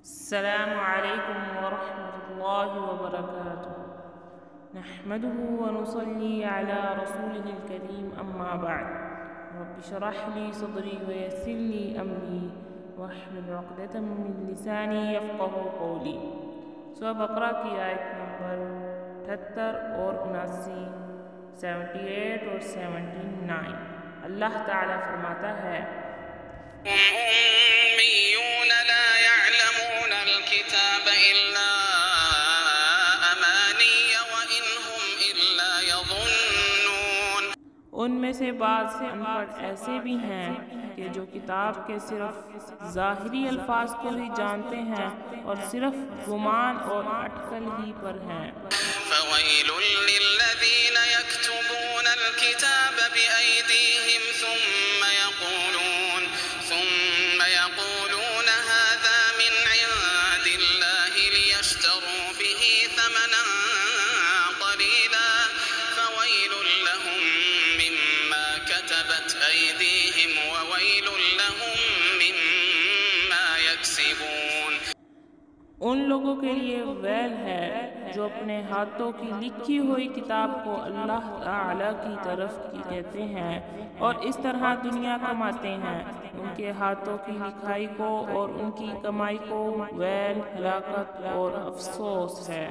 السلام علیکم ورحمۃ اللہ وبرکاتہ نحمده ونصلي على رسوله الكريم اما بعد رب اشرح لي صدري ويسر لي امري واحلل عقدة من لساني يفقهوا قولي سورہ بقرہ کی آیت نمبر 78 اور 79 78 اور 79 اللہ تعالیٰ فرماتا ہے أميون لا يعلمون الكتاب إلا أماني وإن هم إلا يظنون ان میں سے بعض ان پڑھ ایسے بھی ہیں کہ جو کتاب کے صرف ظاہری الفاظ کو ہی جانتے ہیں اور صرف گمان اور اٹکل ہی پر ہیں فويل للذين يكتبون الكتاب بأيديهم ثم يقولون هذا من عند الله ليشتروا به ثمنا قليلا فويل لهم مما كتبت أيديهم وويل لهم مما يكسبون ان لوگوں کے لیے ویل ہے جو اپنے ہاتھوں کی لکھی ہوئی کتاب کو اللہ تعالیٰ کی طرف کہتے ہیں اور اس طرح دنیا کماتے ہیں ان کے ہاتھوں کی لکھائی کو اور ان کی کمائی کو ویل ہلاکت اور افسوس ہے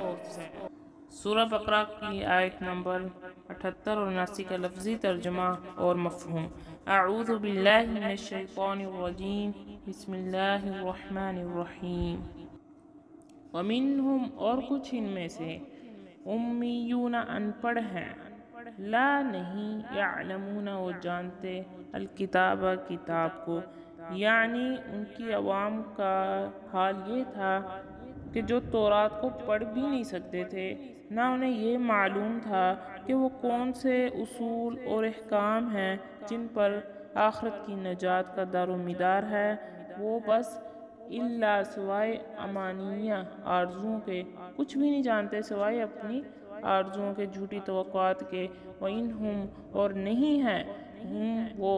سورہ بقرہ کی آیت نمبر 78 اور 79 کا لفظی ترجمہ اور مفہوم اعوذ باللہ من الشیطان الرجیم بسم اللہ الرحمن الرحیم ومنہم اور کچھ ان میں سے امیون ان پڑھ ہیں لا نہیں یعلمون وہ جانتے الکتاب کتاب کو یعنی ان کی عوام کا حال یہ تھا کہ جو تورات کو پڑھ بھی نہیں سکتے تھے نہ انہیں یہ معلوم تھا کہ وہ کون سے اصول اور احکام ہیں جن پر آخرت کی نجات کا دار و مدار ہے وہ بس اللہ سوائے امانیہ آرزوؤں کے کچھ بھی نہیں جانتے سوائے اپنی آرزوؤں کے جھوٹی توقعات کے وَإِنْهُمْ اور نہیں ہیں ہم وہ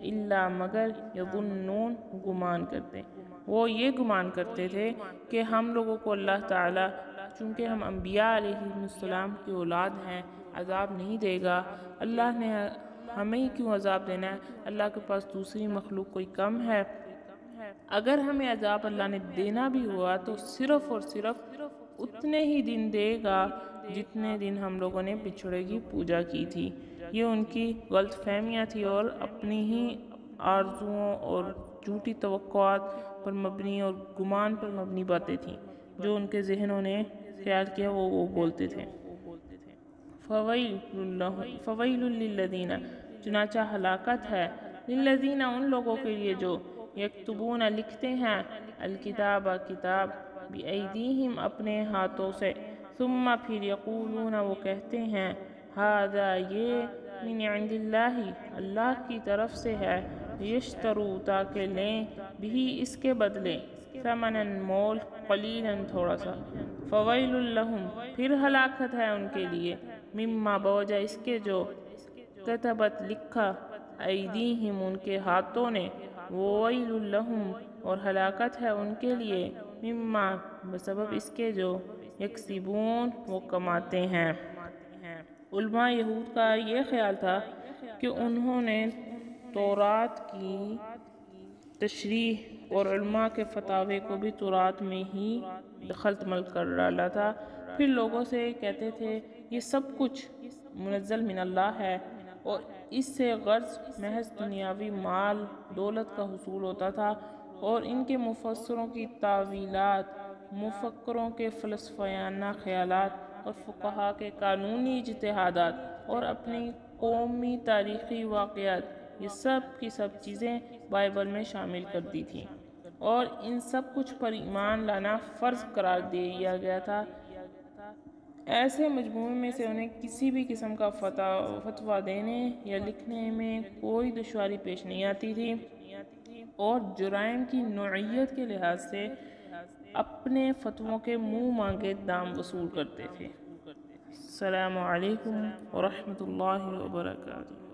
اللہ مگر یظنون گمان کرتے وہ یہ گمان کرتے تھے کہ ہم لوگوں کو اللہ تعالیٰ چونکہ ہم انبیاء علیہ السلام کی اولاد ہیں عذاب نہیں دے گا اللہ نے ہمیں ہی کیوں عذاب دینا ہے اللہ کے پاس دوسری مخلوق کوئی کم ہے اگر ہمیں عذاب اللہ نے دینا بھی ہوا تو صرف اور صرف اتنے ہی دن دے گا جتنے دن ہم لوگوں نے بچھڑے کی پوجا کی تھی یہ ان کی غلط فہمیاں تھی اور اپنی ہی آرزوؤں اور جھوٹی توقعات پر مبنی اور گمان پر مبنی باتیں تھیں جو ان کے ذہنوں نے خیال کیا وہ بولتے تھے فویل للذین چنانچہ ہلاکت ہے للذین ان لوگوں کے لیے جو یکتبون لکھتے ہیں الکتاب کتاب بایدیہم اپنے ہاتھوں سے ثم پھر یقولون وہ کہتے ہیں ھذا یہ من عند اللہ اللہ کی طرف سے ہے یشتروا تاکہ لیں بھی اس کے بدلے ثمنا مول قلیلا تھوڑا سا فویل لہم پھر ہلاکت ہے ان کے لیے مما بوجہ اس کے جو کتبت لکھا ایدیہم ان کے ہاتھوں نے وویل لہم اور ہلاکت ہے ان کے لیے مما بسبب اس کے جو یکسبون وہ کماتے ہیں علماء یہود کا یہ خیال تھا کہ انہوں نے تورات کی تشریح اور علماء کے فتاوے کو بھی تورات میں ہی دخل مل کر ڈالا تھا پھر لوگوں سے کہتے تھے یہ سب کچھ منزل من اللہ ہے اور اس سے غرض محض دنیاوی مال دولت کا حصول ہوتا تھا اور ان کے مفسروں کی تعویلات مفکروں کے فلسفیانہ خیالات اور فقہا کے قانونی اجتہادات اور اپنی قومی تاریخی واقعات یہ سب کی سب چیزیں بائبل میں شامل کر دی تھیں اور ان سب کچھ پر ایمان لانا فرض قرار دیا گیا تھا ایسے مجموعے میں سے انہیں کسی بھی قسم کا فتویٰ دینے یا لکھنے میں کوئی دشواری پیش نہیں آتی تھی اور جرائم کی نوعیت کے لحاظ سے اپنے فتووں کے منہ مانگے دام وصول کرتے تھے السلام علیکم ورحمۃ اللہ وبرکاتہ